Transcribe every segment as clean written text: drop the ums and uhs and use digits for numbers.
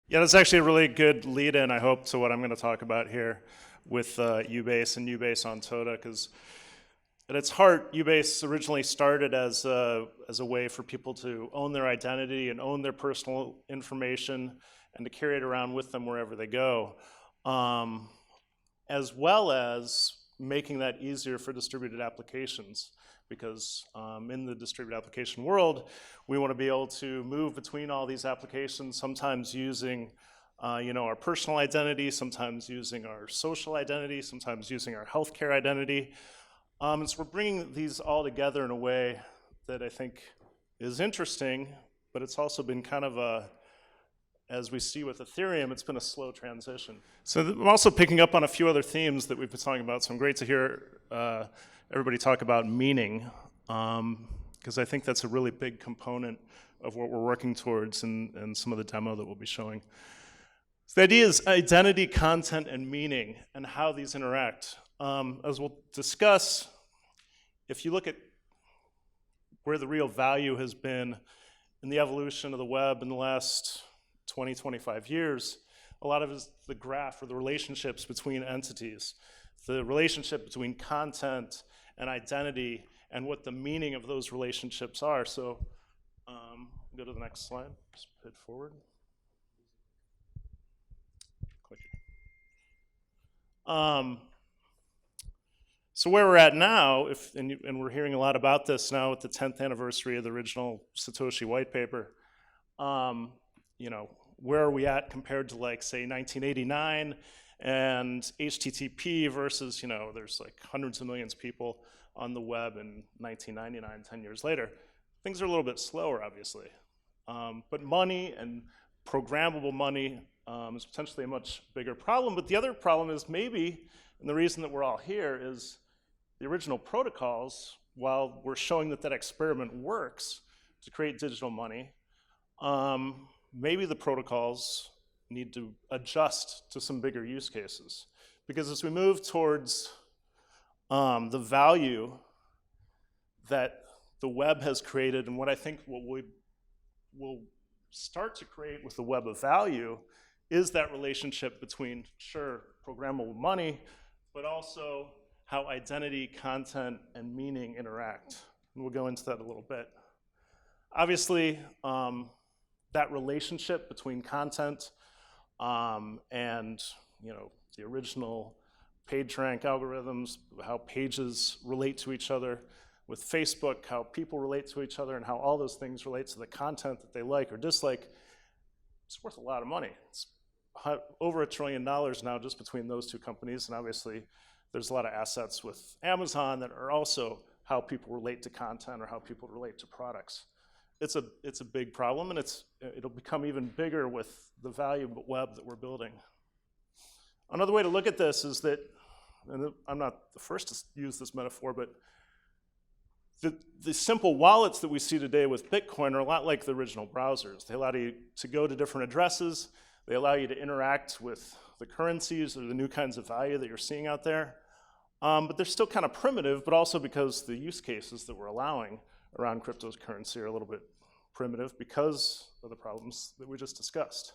Yeah, that's actually a really good lead-in, I hope, to what I'm going to talk about here with YouBase and YouBase on Toda, because at its heart, YouBase originally started as a way for people to own their identity and own their personal information and to carry it around with them wherever they go, as well as making that easier for distributed applications. Because in the distributed application world, we want to be able to move between all these applications, sometimes using our personal identity, sometimes using our social identity, sometimes using our healthcare identity. And so we're bringing these all together in a way that I think is interesting, but it's also been kind of a, as we see with Ethereum, it's been a slow transition. So I'm also picking up on a few other themes that we've been talking about, so I'm great to hear everybody talk about meaning, because I think that's a really big component of what we're working towards in some of the demo that we'll be showing. So the idea is identity, content, and meaning, and how these interact. As we'll discuss, if you look at where the real value has been in the evolution of the web in the last 20, 25 years, a lot of it is the graph or the relationships between entities, the relationship between content and identity, and what the meaning of those relationships are. So go to the next slide, just hit forward. Click it. So where we're at now, and we're hearing a lot about this now with the 10th anniversary of the original Satoshi white paper, where are we at compared to, like, say, 1989 and HTTP versus, there's like hundreds of millions of people on the web in 1999, 10 years later. Things are a little bit slower, obviously. But money and programmable money is potentially a much bigger problem. But the other problem is maybe, and the reason that we're all here is the original protocols, while we're showing that that experiment works to create digital money, maybe the protocols need to adjust to some bigger use cases. Because as we move towards the value that the web has created, and what I think what we will start to create with the web of value is that relationship between, sure, programmable money, but also how identity, content, and meaning interact. And we'll go into that a little bit. Obviously, that relationship between content and the original PageRank algorithms, how pages relate to each other, with Facebook, how people relate to each other, and how all those things relate to the content that they like or dislike, it's worth a lot of money. It's over $1 trillion now just between those two companies, and obviously there's a lot of assets with Amazon that are also how people relate to content or how people relate to products. It's a big problem, and it'll become even bigger with the value web that we're building. Another way to look at this is that, and I'm not the first to use this metaphor, but the simple wallets that we see today with Bitcoin are a lot like the original browsers. They allow you to go to different addresses. They allow you to interact with the currencies or the new kinds of value that you're seeing out there. But they're still kind of primitive, but also because the use cases that we're allowing around cryptocurrency are a little bit primitive because of the problems that we just discussed.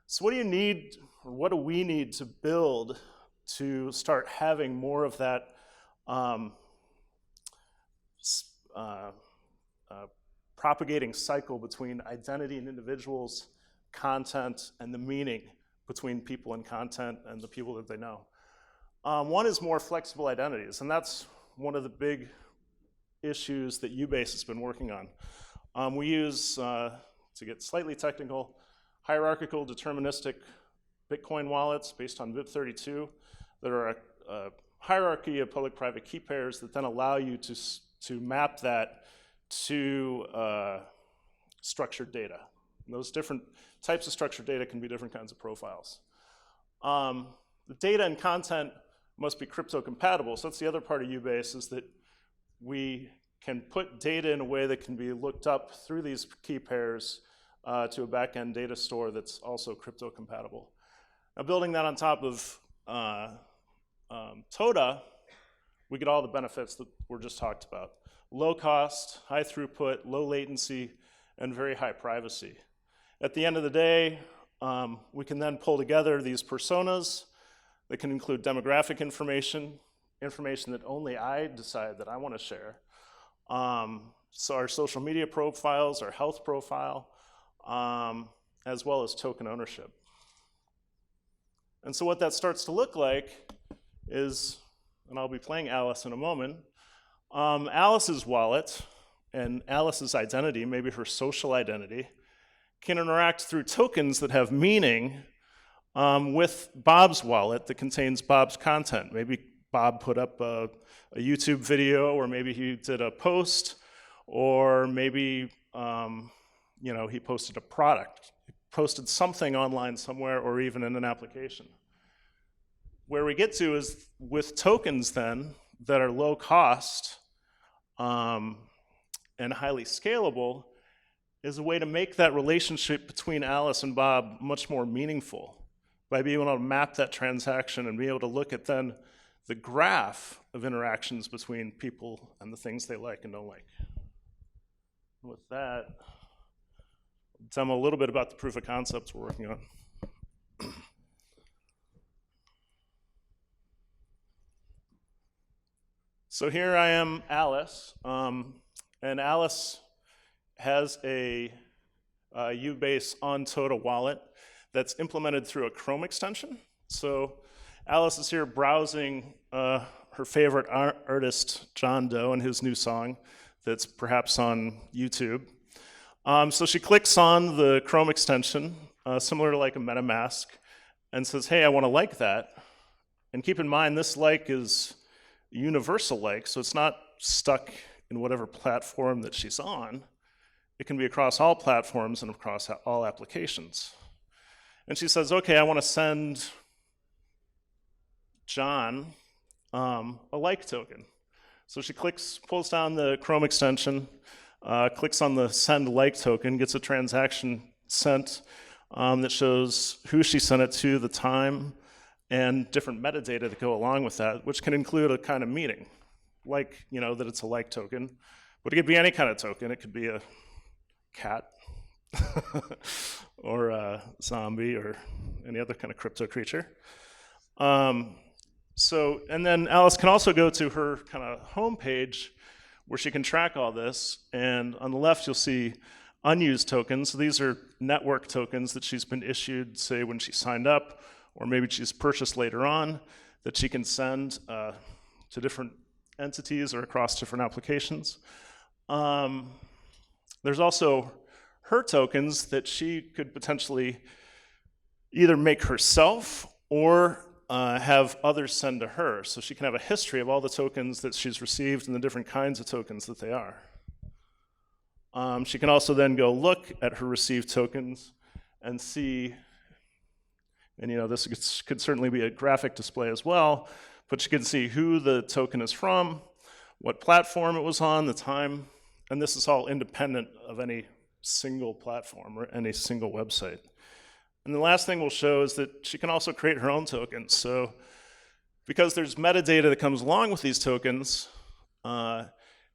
So what do you need, or what do we need to build to start having more of that propagating cycle between identity and individuals, content, and the meaning between people and content and the people that they know? One is more flexible identities, and that's one of the big issues that YouBase has been working on. We use, to get slightly technical, hierarchical deterministic Bitcoin wallets based on BIP32 that are a hierarchy of public-private key pairs that then allow you to map that to structured data. And those different types of structured data can be different kinds of profiles. The data and content must be crypto compatible. So that's the other part of YouBase, is that we can put data in a way that can be looked up through these key pairs to a back-end data store that's also crypto compatible. Now, building that on top of Toda, we get all the benefits that were just talked about. Low cost, high throughput, low latency, and very high privacy. At the end of the day, We can then pull together these personas that can include demographic information, information that only I decide that I want to share. So our social media profiles, our health profile, as well as token ownership. And so what that starts to look like is, and I'll be playing Alice in a moment, Alice's wallet and Alice's identity, maybe her social identity, can interact through tokens that have meaning with Bob's wallet that contains Bob's content. Maybe Bob put up a YouTube video, or maybe he did a post, or maybe he posted a product. He posted something online somewhere, or even in an application. Where we get to is with tokens then that are low cost and highly scalable is a way to make that relationship between Alice and Bob much more meaningful by being able to map that transaction and be able to look at then the graph of interactions between people and the things they like and don't like. With that, I'll demo a little bit about the proof of concepts we're working on. So here I am, Alice, and Alice has a YouBase on Toda wallet that's implemented through a Chrome extension. So Alice is here browsing her favorite artist, John Doe, and his new song that's perhaps on YouTube. So she clicks on the Chrome extension, similar to like a MetaMask, and says, hey, I want to like that. And keep in mind, this like is universal like, so it's not stuck in whatever platform that she's on. It can be across all platforms and across all applications. And she says, okay, I want to send John a like token. So she pulls down the Chrome extension, clicks on the send like token, gets a transaction sent that shows who she sent it to, the time, and different metadata that go along with that, which can include a kind of meaning, like, that it's a like token, but it could be any kind of token. It could be a cat or a zombie or any other kind of crypto creature. And then Alice can also go to her kind of home page where she can track all this, and on the left you'll see unused tokens. So these are network tokens that she's been issued, say, when she signed up, or maybe she's purchased later on, that she can send to different entities or across different applications. There's also her tokens that she could potentially either make herself or have others send to her. So she can have a history of all the tokens that she's received and the different kinds of tokens that they are. She can also then go look at her received tokens and see, and this could certainly be a graphic display as well, but you can see who the token is from, what platform it was on, the time, and this is all independent of any single platform or any single website. And the last thing we'll show is that she can also create her own tokens. So because there's metadata that comes along with these tokens,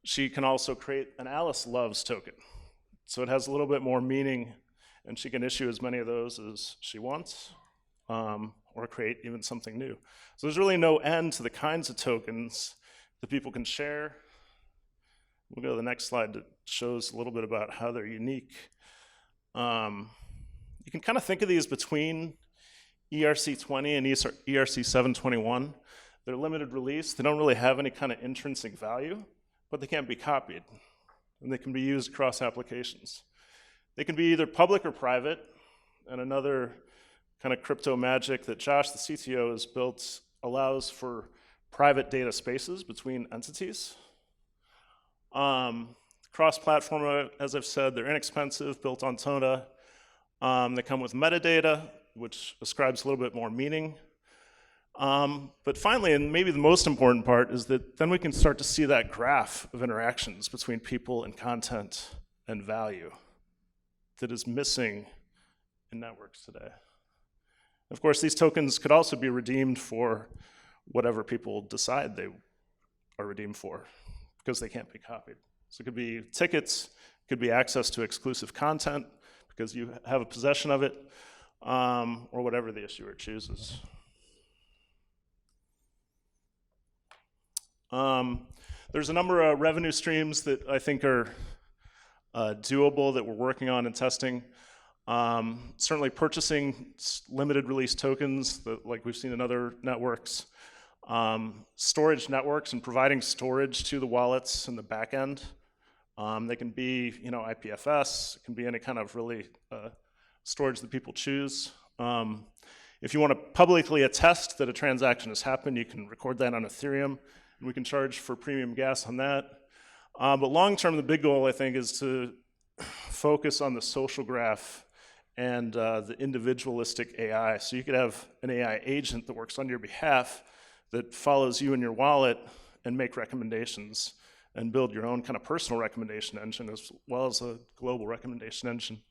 she can also create an Alice Loves token. So it has a little bit more meaning, and she can issue as many of those as she wants, or create even something new. So there's really no end to the kinds of tokens that people can share. We'll go to the next slide that shows a little bit about how they're unique. You can kind of think of these between ERC20 and ERC721. They're limited release. They don't really have any kind of intrinsic value, but they can't be copied, and they can be used across applications. They can be either public or private, and another kind of crypto magic that Josh, the CTO, has built allows for private data spaces between entities. Cross-platform, as I've said, they're inexpensive, built on Toda. They come with metadata, which ascribes a little bit more meaning. But finally, and maybe the most important part, is that then we can start to see that graph of interactions between people and content and value that is missing in networks today. Of course, these tokens could also be redeemed for whatever people decide they are redeemed for, because they can't be copied. So it could be tickets, it could be access to exclusive content, because you have a possession of it. or whatever the issuer chooses. There's a number of revenue streams that I think are doable that we're working on and testing. Certainly purchasing limited release tokens that, like we've seen in other networks. Storage networks and providing storage to the wallets in the back end. They can be, IPFS, it can be any kind of really storage that people choose. If you want to publicly attest that a transaction has happened, you can record that on Ethereum, and we can charge for premium gas on that. But long term, the big goal, I think, is to focus on the social graph and the individualistic AI. So you could have an AI agent that works on your behalf that follows you and your wallet and make recommendations and build your own kind of personal recommendation engine as well as a global recommendation engine.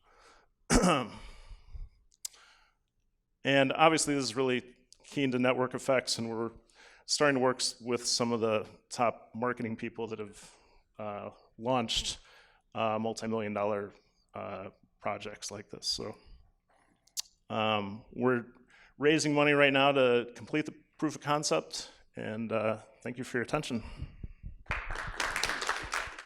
And obviously this is really keen to network effects, and we're starting to work with some of the top marketing people that have launched multi-million-dollar projects like this. So we're raising money right now to complete the proof of concept, and thank you for your attention.